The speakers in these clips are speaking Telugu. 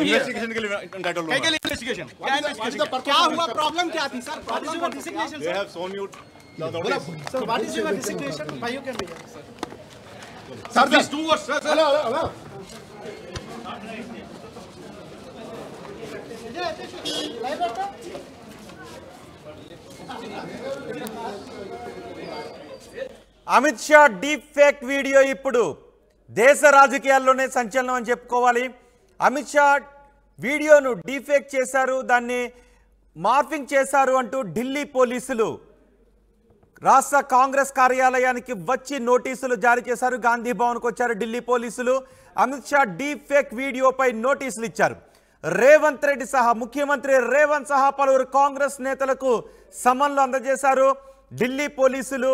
investigation here. Investigation के लिए entitled है. Investigation. क्या हुआ? Problem क्या थी sir? What is your designation? They have shown you. Sir, what is your designation? Why you came here, sir? Sir, please do what, sir. Hello. Amit Shah deep fake video ఇప్పుడు దేశ రాజకీయాల్లోనే సంచలనం అని చెప్పుకోవాలి. అమిత్ షా వీడియోను డీప్ ఫేక్ చేశారు, దాన్ని మార్ఫింగ్ చేశారు అంటూ ఢిల్లీ పోలీసులు రాష్ట్ర కాంగ్రెస్ కార్యాలయానికి వచ్చి నోటీసులు జారీ చేశారు. గాంధీ భవన్కు వచ్చారు ఢిల్లీ పోలీసులు. అమిత్ షా డీప్ ఫేక్ వీడియోపై నోటీసులు ఇచ్చారు. రేవంత్ రెడ్డి సహా ముఖ్యమంత్రి రేవంత్ సహా పలువురు కాంగ్రెస్ నేతలకు సమన్లు అందజేశారు. ఢిల్లీ పోలీసులు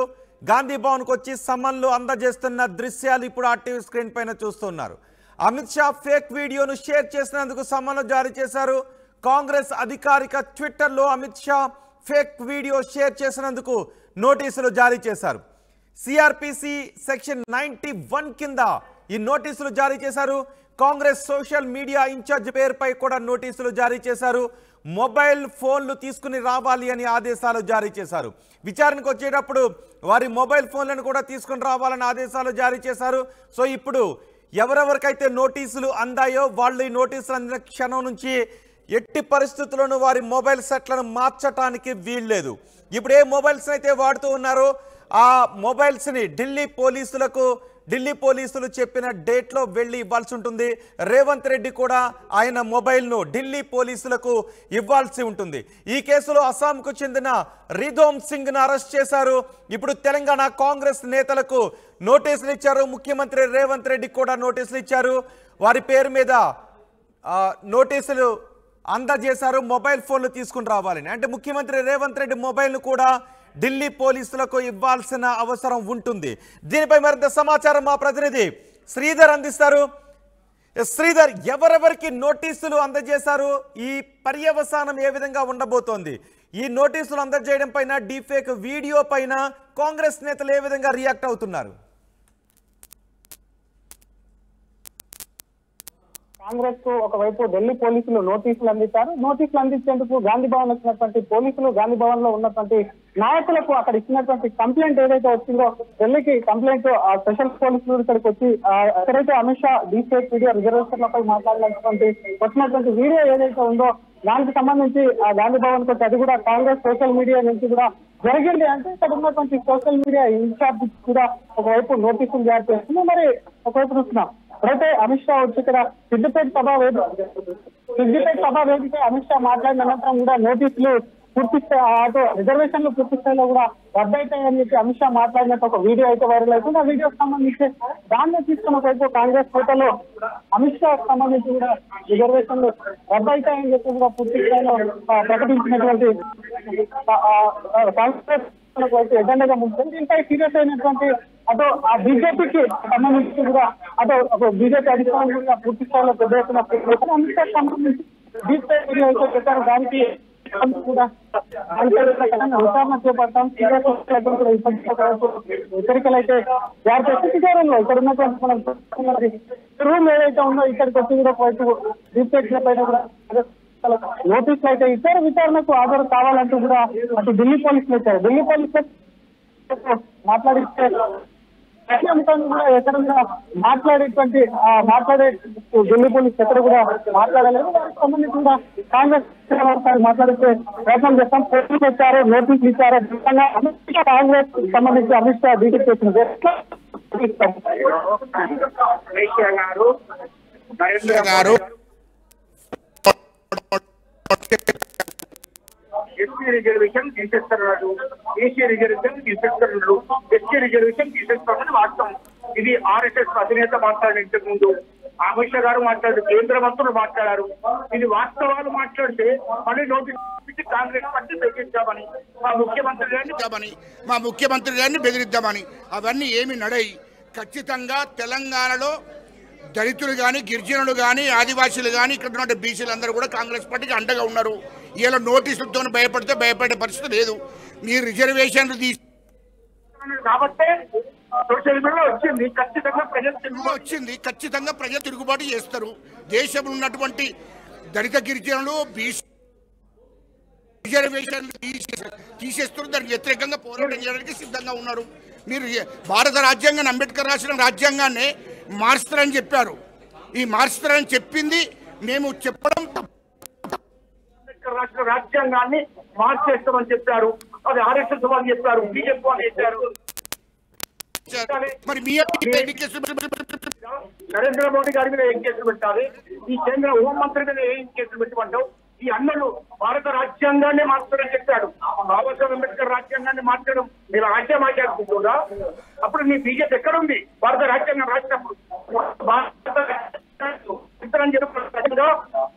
గాంధీ భవన్కు వచ్చి సమన్లు అందజేస్తున్న దృశ్యాలు ఇప్పుడు ఆర్టీవీ స్క్రీన్ పైన చూస్తున్నారు. అమిత్ షా ఫేక్ వీడియోను షేర్ చేసినందుకు సమన్లు జారీ చేశారు. కాంగ్రెస్ అధికారిక ట్విట్టర్లో Amit Shah fake video share చేసినందుకు నోటీసులు జారీ చేశారు. సిఆర్పిసి సెక్షన్ 91 కింద ఈ నోటీసులు జారీ చేశారు. కాంగ్రెస్ సోషల్ మీడియా ఇన్ఛార్జ్ పేరుపై కూడా నోటీసులు జారీ చేశారు. మొబైల్ ఫోన్లు తీసుకుని రావాలి అని ఆదేశాలు జారీ చేశారు. విచారణకు వచ్చేటప్పుడు వారి మొబైల్ ఫోన్లను కూడా తీసుకుని రావాలని ఆదేశాలు జారీ చేశారు. సో ఇప్పుడు ఎవరెవరికైతే నోటీసులు అందాయో వాళ్ళు ఈ నోటీసులు అందిన క్షణం నుంచి ఎట్టి పరిస్థితుల్లోనూ వారి మొబైల్ సెట్లను మార్చడానికి వీల్లేదు. ఇప్పుడు ఏ మొబైల్స్ అయితే వాడుతూ ఉన్నారో ఆ మొబైల్స్ని ఢిల్లీ పోలీసులు చెప్పిన డేట్లో వెళ్ళి ఇవ్వాల్సి ఉంటుంది. రేవంత్ రెడ్డి కూడా ఆయన మొబైల్ను ఢిల్లీ పోలీసులకు ఇవ్వాల్సి ఉంటుంది. ఈ కేసులో అస్సాంకు చెందిన రిధోమ్ సింగ్ను అరెస్ట్ చేశారు. ఇప్పుడు తెలంగాణ కాంగ్రెస్ నేతలకు నోటీసులు ఇచ్చారు. ముఖ్యమంత్రి రేవంత్ రెడ్డి కూడా నోటీసులు ఇచ్చారు. వారి పేరు మీద నోటీసులు అందజేశారు. మొబైల్ ఫోన్లు తీసుకుని రావాలని. అంటే ముఖ్యమంత్రి రేవంత్ రెడ్డి మొబైల్ను కూడా ఢిల్లీ పోలీసులకు ఇవ్వాల్సిన అవసరం ఉంటుంది. దీనిపై మరింత సమాచారం మా ప్రతినిధి శ్రీధర్ అందిస్తారు. శ్రీధర్, ఎవరెవరికి నోటీసులు అందజేశారు? ఈ పర్యవసానం ఏ విధంగా ఉండబోతోంది? ఈ నోటీసులు అందజేయడం పైన, డీఫేక్ వీడియో పైన కాంగ్రెస్ నేతలు ఏ విధంగా రియాక్ట్ అవుతున్నారు? కాంగ్రెస్ కు ఒకవైపు ఢిల్లీ పోలీసులు నోటీసులు అందించారు. నోటీసులు అందించేందుకు గాంధీ భవన్ వచ్చినటువంటి పోలీసులు, గాంధీ భవన్ లో ఉన్నటువంటి నాయకులకు అక్కడ ఇచ్చినటువంటి కంప్లైంట్ ఏదైతే వచ్చిందో, ఢిల్లీకి కంప్లైంట్ స్పెషల్ పోలీసులు ఇక్కడికి వచ్చి ఎక్కడైతే అమిత్ షా డీఫేక్ వీడియో రిజర్వేషన్లపై మాట్లాడినటువంటి వచ్చినటువంటి వీడియో ఏదైతే ఉందో దానికి సంబంధించి గాంధీ భవన్ కు వచ్చి అది కూడా కాంగ్రెస్ సోషల్ మీడియా నుంచి కూడా జరిగింది. అంటే ఇక్కడ ఉన్నటువంటి సోషల్ మీడియా ఇన్ఛార్జ్ కూడా ఒకవైపు నోటీసులు జారీ చేస్తుంది. మరి ఒకవైపు చూస్తున్నాం అయితే అమిత్ షా వచ్చి ఇక్కడ సిద్దిపేట సభ వేదిక అమిత్ షా మాట్లాడిన అనంతరం కూడా నోటీసులు అటు రిజర్వేషన్లు పూర్తి స్థాయిలో కూడా రద్దయితాయని చెప్పి అమిత్ షా మాట్లాడినట్టు ఒక వీడియో అయితే వైరల్ అవుతుంది. ఆ వీడియోకి సంబంధించి దాన్ని తీసుకున్న వైపు కాంగ్రెస్ నేతలు అమిత్ షా సంబంధించి కూడా రిజర్వేషన్లు రద్దయితాయని చెప్పి కూడా పూర్తి స్థాయిలో ప్రకటించినటువంటి కాంగ్రెస్ ఎజెండాగా ఉంటుంది. దీనిపై సీరియస్ అయినటువంటి అటు ఆ బీజేపీకి సంబంధించి కూడా అటు బీజేపీ అధికారులు కూడా పూర్తి స్థాయిలో పెద్ద ఎత్తున అమిత్ షా సంబంధించి డీప్ వీడియో అయితే పెట్టారు. దానికి కూడా విచారణ చేపడతాం. హెచ్చరికలు అయితే జారీ చేసి శ్రీకారంలో ఇక్కడ ఉన్నటువంటి మనం రూమ్ ఏదైతే ఉందో ఇక్కడికి వచ్చి కూడా డీప్ పైన కూడా నోటీసులు అయితే ఇచ్చారు. విచారణకు హాజరు కావాలంటూ కూడా అటు ఢిల్లీ పోలీసులు ఇచ్చారు. ఢిల్లీ పోలీసులు మాట్లాడితే కూడా ఎక్కడ కూడా మాట్లాడే ఢిల్లీ పోలీసు ఎక్కడ కూడా మాట్లాడలేదు. దానికి సంబంధించి కూడా కాంగ్రెస్ మాట్లాడితే ప్రయత్నం చేస్తాం. పోలీసులు వచ్చారు, నోటీసులు ఇచ్చారు. కాంగ్రెస్ సంబంధించి అమిత్ షా డీటెయిల్ చేసింది. ఎస్సీ రిజర్వేషన్ తీసేస్తున్నాడు, ఈసీ రిజర్వేషన్ తీసేస్తున్నాడు, ఎస్సీ రిజర్వేషన్ తీసేస్తామని వాస్తవం. ఇది ఆర్ఎస్ఎస్ అధినేత మాట్లాడిన ఇంతకు ముందు అమిత్ షా గారు మాట్లాడారు, కేంద్ర మంత్రులు మాట్లాడారు. ఇది వాస్తవాలు మాట్లాడితే మళ్ళీ నోటీస్ కాంగ్రెస్ పార్టీ బెదిరిద్దామని, మా ముఖ్యమంత్రి గారిని బెదిరిద్దామని అవన్నీ ఏమి నడయి. ఖచ్చితంగా తెలంగాణలో దళితులు కానీ, గిరిజనులు కానీ, ఆదివాసీలు కానీ, ఇక్కడ ఉన్న బీసీలు అందరూ కూడా కాంగ్రెస్ పార్టీకి అండగా ఉన్నారు. ఇలా నోటీసులతో భయపడే పరిస్థితి లేదు. మీ రిజర్వేషన్లు కాబట్టి సోషల్ మీడియాలో వచ్చింది, ఖచ్చితంగా ప్రజలు తిరుగుబాటు చేస్తారు. దేశంలో ఉన్నటువంటి దళిత గిరిజనులు బీసీ రిజర్వేషన్ తీసేస్తున్నారు. దానికి వ్యతిరేకంగా పోరాటం చేయడానికి సిద్ధంగా ఉన్నారు. మీరు భారత రాజ్యాంగాన్ని, అంబేద్కర్ రాసిన రాజ్యాంగాన్ని మార్చుతారని చెప్పారు. ఈ మార్చుతారని చెప్పింది మేము చెప్పడం అంబేద్కర్ రాసిన రాజ్యాంగాన్ని మార్చేస్తామని చెప్పారు. అది ఆర్ఎస్ఎస్ వాళ్ళు చెప్పారు, బీజేపీ వాళ్ళు చెప్పారు. మరి మీ నరేంద్ర మోడీ గారి మీద ఏం కేసులు పెట్టాలి, ఈ కేంద్ర హోంమంత్రి మీద ఏం కేసులు పెట్టమంటావు? ఈ అన్నలు భారత రాజ్యాంగాన్ని మార్చడం చెప్పాడు. బాబాసాహెబ్ అంబేద్కర్ రాజ్యాంగాన్ని మార్చడం మీరు ఆశయం ఆచారుకుంటుందా? అప్పుడు నీ బీజేపీ ఎక్కడుంది? భారత రాజ్యాంగం రాసినప్పుడు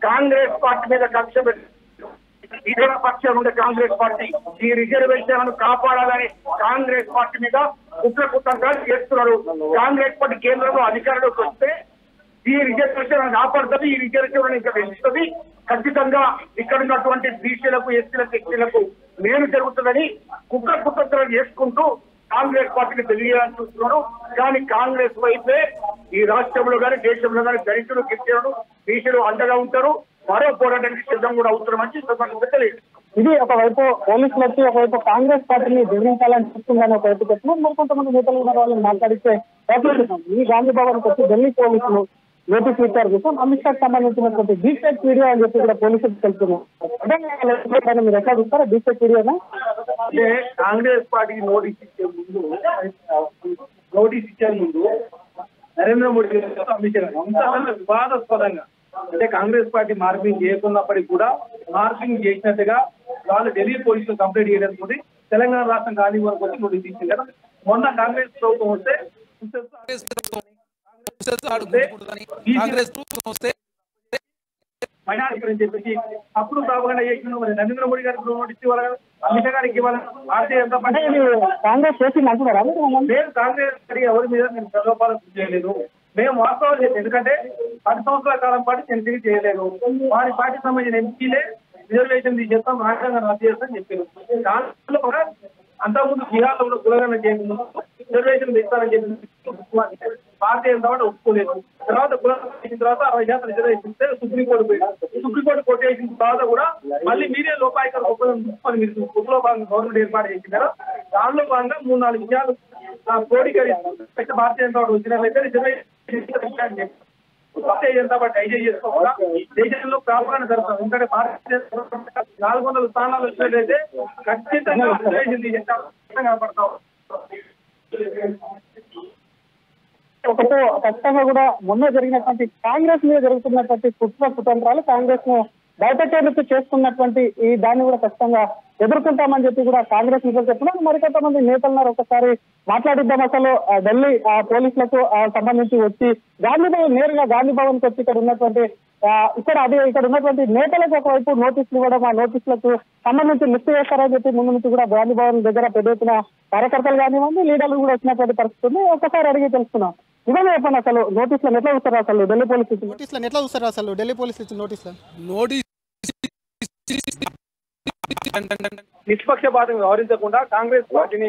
కాంగ్రెస్ పార్టీ మీద కక్ష పెట్టి ఇతర పక్షం ఉండే కాంగ్రెస్ పార్టీ ఈ రిజర్వేషన్లను కాపాడాలని కాంగ్రెస్ పార్టీ మీద కుట్రకుతంగా చేస్తున్నారు. కాంగ్రెస్ పార్టీ కేంద్రంలో అధికారంలోకి వస్తే ఈ రిజర్వేషన్ కాపాడుతుంది, ఈ రిజర్వేషన్ ఇంకా పెంచుతుంది. ఖచ్చితంగా ఇక్కడ ఉన్నటువంటి బీసీలకు, ఎస్సీలకు, ఎస్టీలకు మేలు జరుగుతుందని కుట్రకుతంత్రాలు చేసుకుంటూ కాంగ్రెస్ పార్టీకి తెలియాలని చూస్తున్నారు. కానీ కాంగ్రెస్ వైపే ఈ రాష్ట్రంలో కానీ దేశంలో కానీ దళితులు, గిరిజనులు, బీసీలు అండగా ఉంటారు. మరో పోరాటానికి సిద్ధం కూడా అవుతున్నామని తెలియదు. ఇది ఒకవైపు పోలీసులు వచ్చి ఒకవైపు కాంగ్రెస్ పార్టీని బెదిరించాలని చూస్తుందని ఒకవైపు చెప్తున్నారు. మరి కొంతమంది నేతలు ఉన్న వాళ్ళని మాట్లాడితే ఈ గాంధీ భవన్ వచ్చి ఢిల్లీ పోలీసులు నోటీసులు ఇచ్చారు. అమిత్ షాకి సంబంధించినటువంటి డీఫేక్ వీడియో అని చెప్పి కూడా పోలీసులు తెలుస్తున్నారు. అంటే మీరు ఎట్లా చూస్తారా డీఫేక్ వీడియోనా? అంటే కాంగ్రెస్ పార్టీకి నోటీస్ ఇచ్చే ముందు నరేంద్ర మోడీ గారు, అమిత్ షా గారు అంతా వివాదాస్పదంగా, అంటే కాంగ్రెస్ పార్టీ మార్పింగ్ చేయకున్నప్పటికీ కూడా మార్పింగ్ చేసినట్టుగా వాళ్ళు ఢిల్లీ పోలీసులు కంప్లైంట్ చేయడం తెలంగాణ రాష్ట్రం గాంధీ వరకు వచ్చి నోటీస్ ఇచ్చింది కదా. మొన్న కాంగ్రెస్ ప్రభుత్వం వస్తే మైనారిటీ అని చెప్పేసి అప్పుడు ప్రాపగండా చేసిన నరేంద్ర మోడీ గారికి నోటీస్ ఇవ్వాలి, అమిత్ షా గారికి ఇవ్వాలి. భారతీయ జనతా పార్టీ కాంగ్రెస్ చేసింది అంటున్నారా? నేను కాంగ్రెస్ పార్టీ ఎవరి మీద నేను ప్రలోభాలు చేయలేదు. మేము వాస్తవాలు చెప్పాం. ఎందుకంటే 10 సంవత్సరాల కాలం పాటు సెంట్రీ చేయలేదు. వారి పార్టీకి సంబంధించిన ఎంపీలే రిజర్వేషన్ తీసేస్తాం, రాజ్యాంగం రద్దు చేస్తామని చెప్పారు. దాంట్లో కూడా అంతకుముందు బీహార్లో కూడా కులగణన చేయకుండా రిజర్వేషన్ ఇస్తారని చెప్పి భారతీయ జనతా పార్టీ ఒప్పుకోలేదు. తర్వాత కులగణన చేసిన తర్వాత 60% రిజర్వేషన్ ఇస్తే సుప్రీంకోర్టు పోయింది. సుప్రీంకోర్టు కొట్టేసిన తర్వాత కూడా మళ్ళీ మీరే లోపాయికర ఒప్పందం మీరు కుటుంబ భాగంగా గవర్నమెంట్ ఏర్పాటు చేసింది కదా. దానిలో భాగంగా 3-4 విషయాలు కోడికరిస్తే భారతీయ జనతా పార్టీ వచ్చినట్లయితే reservation Bharatiya Janata party IG చేసుకోకుండా దేశంలో ప్రాపరణ జరుగుతుంది. ఎందుకంటే భారతీయ 400 స్థానాలు వచ్చినట్లయితే ఖచ్చితంగా రిజర్వేషన్ తీసేస్తాం కనపడతాం. ఒకటో ఖచ్చితంగా కూడా మొన్న జరిగినటువంటి కాంగ్రెస్ మీద జరుగుతున్నటువంటి కుట్రకుతంత్రాలు, కాంగ్రెస్ ను బయటచేరుకు చేస్తున్నటువంటి ఈ దాన్ని కూడా ఖచ్చితంగా ఎదుర్కొంటామని చెప్పి కూడా కాంగ్రెస్ నేతలు చెప్తున్నారు. మరికొంతమంది నేతలున్నారు. ఒకసారి మాట్లాడిద్దాం. అసలు ఢిల్లీ పోలీసులకు సంబంధించి వచ్చి నేరుగా గాంధీ భవన్ కి వచ్చి ఇక్కడ ఉన్నటువంటి ఇక్కడ ఉన్నటువంటి నేతలకు ఒకవైపు నోటీసులు ఇవ్వడం, ఆ నోటీసులకు సంబంధించి లిస్టు వేస్తారని చెప్పి ముందు నుంచి కూడా గాంధీ భవన్ దగ్గర పెద్ద ఎత్తున కార్యకర్తలు కానివ్వండి, లీడర్లు కూడా వచ్చినటువంటి పరిస్థితి ఉంది. ఒక్కసారి అడిగి తెలుసుకున్నాం. ఇదే చెప్పండి, అసలు నోటీసులను ఎట్లా చూస్తారు? అసలు ఢిల్లీ పోలీసులు నోటీసులను ఎట్లా చూస్తారు? అసలు ఢిల్లీ పోలీసులు ఇచ్చిన నోటీసులు నిష్పక్షపాతంగా వ్యవహరించకుండా కాంగ్రెస్ పార్టీని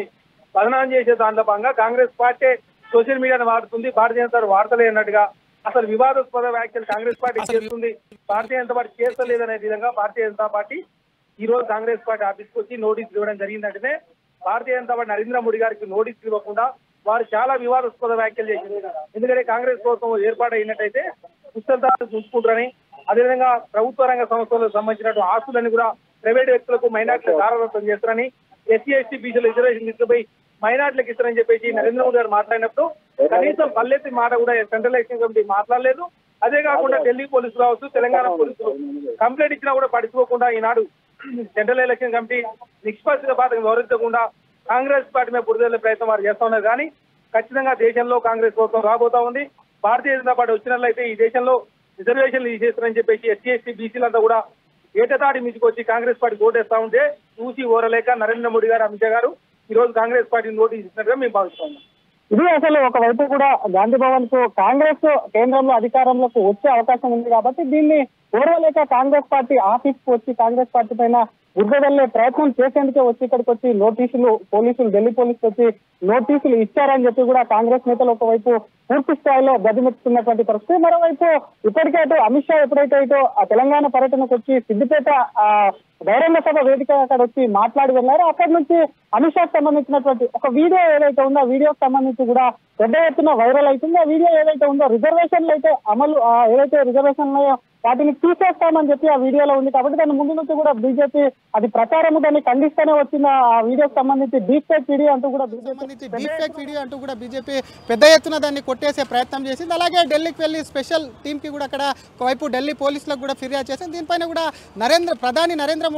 బదనాం చేసే దాంట్లో భాగంగా కాంగ్రెస్ పార్టీ సోషల్ మీడియాను వాడుతుంది, భారతీయ జనతా పార్టీ వాడతలే అన్నట్టుగా అసలు వివాదాస్పద వ్యాఖ్యలు కాంగ్రెస్ పార్టీ చేస్తుంది, భారతీయ జనతా పార్టీ చేస్తలేదనే విధంగా భారతీయ జనతా పార్టీ ఈ రోజు కాంగ్రెస్ పార్టీ ఆఫీస్కి వచ్చి నోటీసులు ఇవ్వడం జరిగిందంటేనే భారతీయ జనతా పార్టీ నరేంద్ర మోడీ గారికి నోటీసులు ఇవ్వకుండా వారు చాలా వివాదాస్పద వ్యాఖ్యలు చేసింది. ఎందుకంటే కాంగ్రెస్ ప్రభుత్వం ఏర్పాటు అయినట్టయితే పుస్తకాలు చూసుకుంటారని, అదేవిధంగా ప్రభుత్వ రంగ సంస్థలకు సంబంధించినట్టు ఆస్తులను కూడా ప్రైవేట్ వ్యక్తులకు మైనార్టీలకు దారాదత్తం చేస్తారని, ఎస్సీ ఎస్టీ బీసీలు రిజర్వేషన్ తీసుకుపోయి మైనార్టీలకు ఇస్తారని చెప్పేసి నరేంద్ర మోడీ గారు మాట్లాడినప్పుడు కనీసం పల్లెత్తి మాట కూడా సెంట్రల్ ఎలక్షన్ కమిటీ మాట్లాడలేదు. అదే కాకుండా ఢిల్లీ పోలీసులు కావచ్చు, తెలంగాణ పోలీసులు కంప్లైంట్ ఇచ్చినా కూడా పట్టించుకోకుండా ఈనాడు సెంట్రల్ ఎలక్షన్ కమిటీ నిష్పక్షపాతంగా వ్యవహరించకుండా కాంగ్రెస్ పార్టీ మీద బురదల్లే ప్రయత్నం వారు చేస్తా ఉన్నారు. కానీ ఖచ్చితంగా దేశంలో కాంగ్రెస్ ప్రభుత్వం రాబోతా ఉంది. భారతీయ జనతా పార్టీ వచ్చినట్లయితే ఈ దేశంలో రిజర్వేషన్లు తీసేస్తారని చెప్పేసి ఎస్సీ ఎస్టీ బీసీలంతా కూడా ఏటతాడి మించుకొచ్చి కాంగ్రెస్ పార్టీ ఓటేస్తా ఉంటే చూసి ఓరలేక నరేంద్ర మోడీ గారు, అమిత్ షా గారు ఈ రోజు కాంగ్రెస్ పార్టీ నోటీస్ ఇచ్చినట్టుగా మేము భావిస్తున్నాం. ఇది అసలు ఒకవైపు కూడా గాంధీ భవన్ కు కాంగ్రెస్ కేంద్రంలో అధికారంలోకి వచ్చే అవకాశం ఉంది కాబట్టి దీన్ని ఓర్వలేక కాంగ్రెస్ పార్టీ ఆఫీస్ కు వచ్చి కాంగ్రెస్ పార్టీ పైన బురద వెళ్లే ప్రయత్నం చేసేందుకే వచ్చి ఇక్కడికి వచ్చి నోటీసులు పోలీసులు ఢిల్లీ పోలీసులు వచ్చి నోటీసులు ఇచ్చారని చెప్పి కూడా కాంగ్రెస్ నేతలు ఒకవైపు పూర్తి స్థాయిలో గదిమెత్తుతున్నటువంటి పరిస్థితి. మరోవైపు ఇప్పటికే అటు అమిత్ షా ఎప్పుడైతే ఇటు ఆ తెలంగాణ పర్యటనకు వచ్చి సిద్దిపేట బహిరంగ సభ వేదిక అక్కడ వచ్చి మాట్లాడి వెళ్ళారు. అక్కడి నుంచి అమిత్ షాకు సంబంధించినటువంటి ఒక వీడియో ఏదైతే ఉందో ఆ వీడియోకి సంబంధించి కూడా పెద్ద ఎత్తున వైరల్ అవుతుంది. ఆ వీడియో ఏదైతే ఉందో రిజర్వేషన్లు అయితే అమలు ఏదైతే రిజర్వేషన్లు వాటిని తీసేస్తామని చెప్పి ఆ వీడియోలో ఉంది. కాబట్టి దాని ముందు నుంచి కూడా బీజేపీ అది ప్రచారం దాన్ని ఖండిస్తూనే వచ్చిన ఆ వీడియోకి సంబంధించి డీప్ ఫేక్ వీడియో అంటూ కూడా బీజేపీ పెద్ద ఎత్తున దాన్ని కొట్టేసే ప్రయత్నం చేసింది. అలాగే ఢిల్లీకి వెళ్ళి స్పెషల్ టీమ్ కి కూడా అక్కడ ఒకవైపు ఢిల్లీ పోలీసులకు కూడా ఫిర్యాదు చేసింది. దీనిపైన కూడా ప్రధాని నరేంద్ర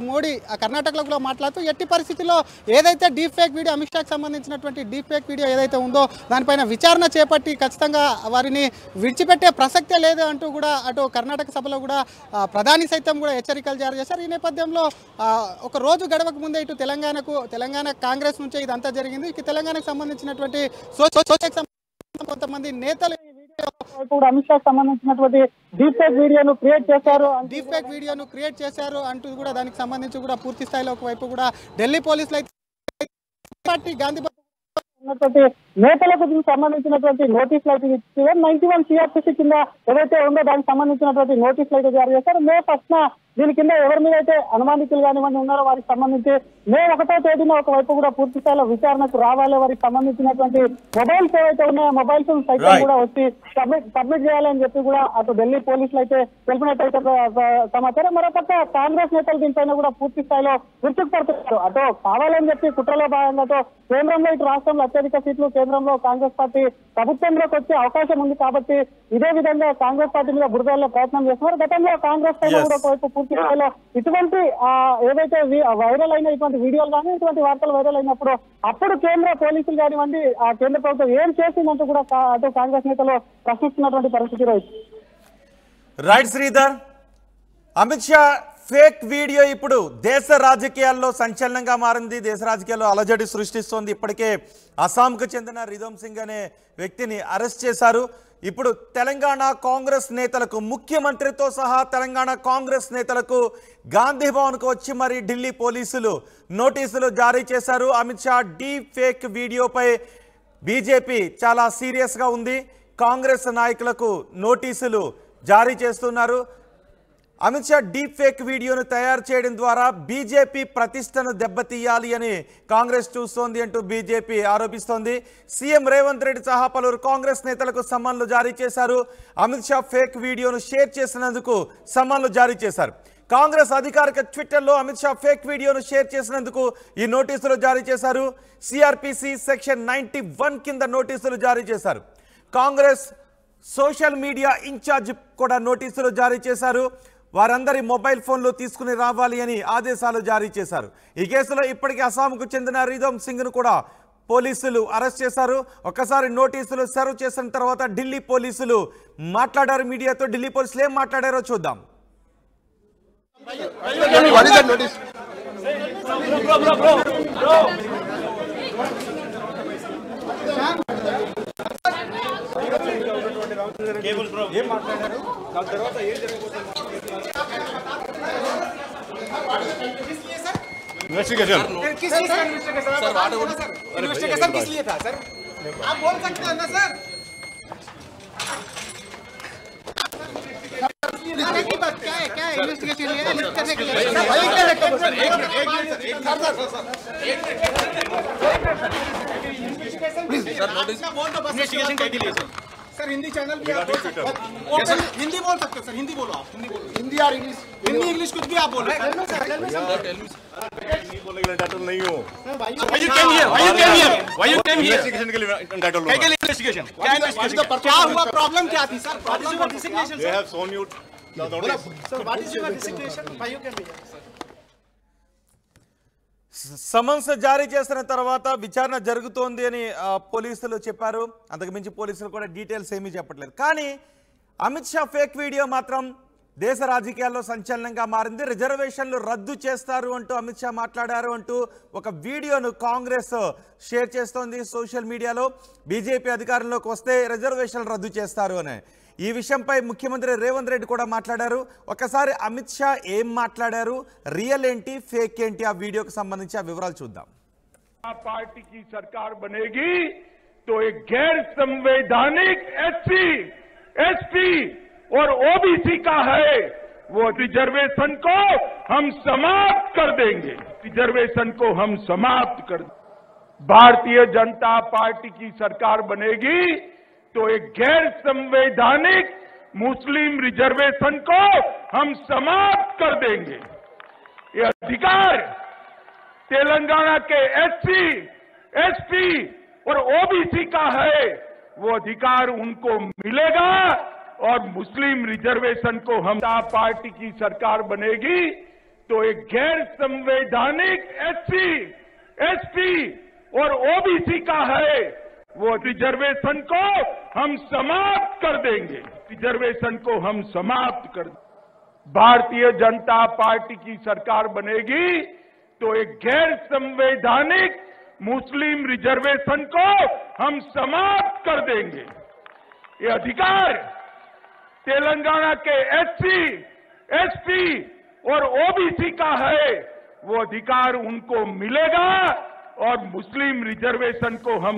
మోడీ కర్ణాటకలో కూడా మాట్లాడుతూ ఎట్టి పరిస్థితుల్లో ఏదైతే డీప్ ఫేక్ వీడియో అమిత్ షాకి సంబంధించినటువంటి డీప్ ఫేక్ వీడియో ఏదైతే ఉందో దానిపైన విచారణ చేపట్టి ఖచ్చితంగా వారిని విడిచిపెట్టే ప్రసక్తే లేదు అంటూ కూడా అటు కర్ణాటక సభలో కూడా ప్రధాని సైతం కూడా హెచ్చరికలు జారీ చేశారు. ఈ నేపథ్యంలో ఒక రోజు గడవక ముందే ఇటు తెలంగాణ కాంగ్రెస్ నుంచే ఇదంతా జరిగింది. ఇక తెలంగాణకు సంబంధించినటువంటి కొంతమంది నేతలు అమిత్ షాకి సంబంధించినటువంటి డీప్ ఫేక్ వీడియోను క్రియేట్ చేశారు అంటూ కూడా దానికి సంబంధించి కూడా పూర్తి స్థాయిలో ఒకవైపు కూడా ఢిల్లీ పోలీసులు అయితే గాంధీ నేతలకు దీనికి సంబంధించినటువంటి నోటీసులు అయితే ఇచ్చారు. 91 CRPC కింద ఏదైతే ఉందో దానికి సంబంధించినటువంటి నోటీసులు అయితే జారీ చేశారు. మే 1న దీని కింద ఎవరి మీద అయితే అనుమానితులు కానివ్వండి ఉన్నారో వారికి సంబంధించి మే 1వ తేదీన ఒకవైపు కూడా పూర్తి స్థాయిలో విచారణకు రావాలి. వారికి సంబంధించినటువంటి మొబైల్స్ ఏవైతే ఉన్నాయో మొబైల్స్ సైతం కూడా వచ్చి సబ్మిట్ చేయాలని చెప్పి కూడా అటు ఢిల్లీ పోలీసులు అయితే తెలిపినట్టయితే సమాచారం. మరోపక్క కాంగ్రెస్ నేతలు దీనిపైన కూడా పూర్తి స్థాయిలో విరుచుకుపడుతున్నారు. అటు కావాలని చెప్పి కుట్రలో భాగంగా అటు కేంద్రంలో ఇటు రాష్ట్రంలో అత్యధిక సీట్లు కేంద్రంలో కాంగ్రెస్ పార్టీ ప్రభుత్వంలోకి వచ్చే అవకాశం ఉంది కాబట్టి ఇదే విధంగా కాంగ్రెస్ పార్టీ మీద బురదల్లో ప్రయత్నం చేస్తున్నారు. గతంలో కాంగ్రెస్ పైన కూడా ఒకవైపు పూర్తి స్థాయిలో ఇటువంటి ఏదైతే వైరల్ అయిన ఇటువంటి వీడియోలు కానీ ఇటువంటి వార్తలు వైరల్ అయినప్పుడు అప్పుడు కేంద్ర పోలీసులు కానివ్వండి ఆ కేంద్ర ప్రభుత్వం ఏం చేసిందంటూ కూడా అటు కాంగ్రెస్ నేతలు ప్రశ్నిస్తున్నటువంటి పరిస్థితి రోజు. Right Sridhar, Amit Shah fake video ఇప్పుడు దేశ రాజకీయాల్లో సంచలనంగా మారింది. దేశ రాజకీయాల్లో అలజడి సృష్టిస్తోంది. ఇప్పటికే అస్సాంకు చెందిన రిధమ్ సింగ్ అనే వ్యక్తిని అరెస్ట్ చేశారు. ఇప్పుడు తెలంగాణ కాంగ్రెస్ నేతలకు ముఖ్యమంత్రితో సహా తెలంగాణ కాంగ్రెస్ నేతలకు గాంధీ భవన్కు వచ్చి మరి ఢిల్లీ పోలీసులు నోటీసులు జారీ చేశారు. అమిత్ షా డీప్ ఫేక్ వీడియోపై బీజేపీ చాలా సీరియస్గా ఉంది. కాంగ్రెస్ నాయకులకు నోటీసులు జారీ చేస్తున్నారు. అమిత్ షా డీప్ ఫేక్ వీడియోను తయారు చేయడం ద్వారా బీజేపీ ప్రతిష్టను దెబ్బతీయాలి అని కాంగ్రెస్ చూస్తోంది అంటూ బీజేపీ ఆరోపిస్తోంది. సీఎం రేవంత్ రెడ్డి సహా పలువురు కాంగ్రెస్ నేతలకు సమన్లు జారీ చేశారు. అమిత్ షా ఫేక్ వీడియోను షేర్ చేసినందుకు సమన్లు జారీ చేశారు. కాంగ్రెస్ అధికారిక ట్విట్టర్లో అమిత్ షా ఫేక్ వీడియోను షేర్ చేసినందుకు ఈ నోటీసులు జారీ చేశారు. సిఆర్పిసి సెక్షన్ 91 కింద నోటీసులు జారీ చేశారు. కాంగ్రెస్ సోషల్ మీడియా ఇన్ఛార్జ్ కూడా నోటీసులు జారీ చేశారు. వారందరి మొబైల్ ఫోన్లు తీసుకుని రావాలి అని ఆదేశాలు జారీ చేశారు. ఈ కేసులో ఇప్పటికే అస్సాంకు చెందిన రిధమ్ సింగ్ను కూడా పోలీసులు అరెస్ట్ చేశారు. ఒక్కసారి నోటీసులు సర్వ్ చేసిన తర్వాత ఢిల్లీ పోలీసులు మాట్లాడారు మీడియాతో. ఢిల్లీ పోలీసులు ఏం మాట్లాడారో చూద్దాం. इन्वेस्टिगेशन इन्वेस्टिगेशन किस लिए था सर? आप बोल सकते हैं ना सर? क्या है इन्वेस्टिगेशन करने के लिए इन्वेस्टिगेशन के लिए सर हिंदी चैनल पे आप हिंदी बोल सकते हो सर. हिंदी बोलो आप. हिंदी और इंग्लिश इंग्लिश कुछ भी आप बोलो. हिंदी बोलने के लिए टाइटल नहीं हो. Why you came here? Investigation के लिए टाइटल हो. क्या इन्वेस्टिगेशन? क्या हुआ? प्रॉब्लम क्या थी sir? What is your designation? They have shown you the notice. Sir, what is your designation? Why you came here? Summons జారీ చేసిన తర్వాత విచారణ జరుగుతోంది అని పోలీసులు చెప్పారు. అంతకుమించి పోలీసులు కూడా డీటెయిల్స్ ఏమీ చెప్పట్లేదు. కానీ అమిత్ షా ఫేక్ వీడియో మాత్రం దేశ రాజకీయాల్లో సంచలనంగా మారింది. రిజర్వేషన్లు రద్దు చేస్తారు అంటూ అమిత్ షా మాట్లాడారు అంటూ ఒక వీడియోను కాంగ్రెస్ షేర్ చేస్తోంది సోషల్ మీడియాలో. బీజేపీ అధికారంలోకి వస్తే రిజర్వేషన్లు రద్దు చేస్తారు అని. ఈ విషయంపై ముఖ్యమంత్రి రేవంత్ రెడ్డి కూడా మాట్లాడారు. ఒకసారి అమిత్ షా ఏం మాట్లాడారు, రియల్ ఏంటి ఫేక్ ఏంటి, ఆ వీడియోకి సంబంధించి ఆ వివరాలు చూద్దాం. पार्टी की सरकार बनेगी तो एक गैर संवैधानिक एससी, एसटी और ओबीसी का है वो रिजर्वेशन को हम समाप्त कर देंगे। रिजर्वेशन को हम समाप्त कर देंगे। भारतीय जनता पार्टी की सरकार बनेगी तो एक गैर संवैधानिक मुस्लिम रिजर्वेशन को हम समाप्त कर देंगे। ये अधिकार तेलंगाना के एससी, एसटी और ओबीसी का है वो अधिकार उनको मिलेगा और मुस्लिम रिजर्वेशन को हम पार्टी की सरकार बनेगी तो एक गैर संवैधानिक एससी, एसटी और ओबीसी का है वो रिजर्वेशन को हम समाप्त कर देंगे। रिजर्वेशन को हम समाप्त कर देंगे। भारतीय जनता पार्टी की सरकार बनेगी तो एक गैर संवैधानिक मुस्लिम रिजर्वेशन को हम समाप्त कर देंगे। ये अधिकार तेलंगाना के एससी, एसटी और ओबीसी का है वो अधिकार उनको मिलेगा और मुस्लिम रिजर्वेशन को हम